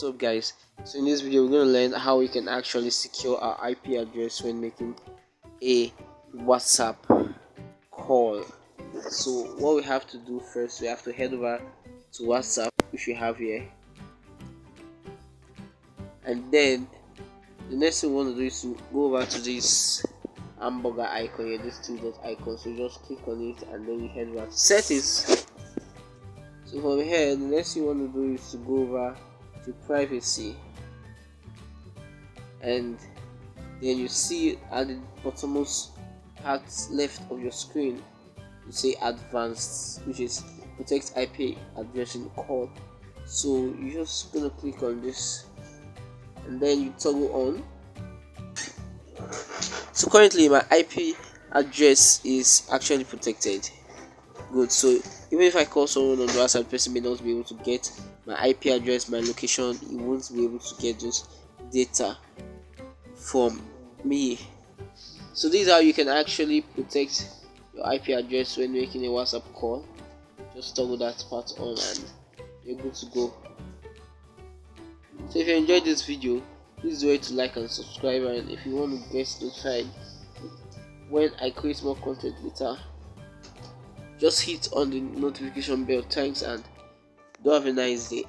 What's up guys? So in this video we're going to learn how we can actually secure our IP address when making a WhatsApp call. So what we have to do first, we have to head over to WhatsApp, which we have here, and then the next thing we want to do is to go over to this hamburger icon here, this two dot icon. So just click on it and then you head over to settings. So from here, the next thing you want to do is to go over to privacy, and then you see at the bottommost part left of your screen you say advanced, which is protect IP address in call. So you're just gonna click on this and then you toggle on. So currently my IP address is actually protected. Good. So even if I call someone on the WhatsApp, the person may not be able to get my IP address, my location. He won't be able to get those data from me. So this is how you can actually protect your IP address when making a WhatsApp call. Just toggle that part on and you're good to go. So if you enjoyed this video, please do it to like and subscribe, and if you want to get notified when I create more content later, just hit on the notification bell. Thanks and do have a nice day.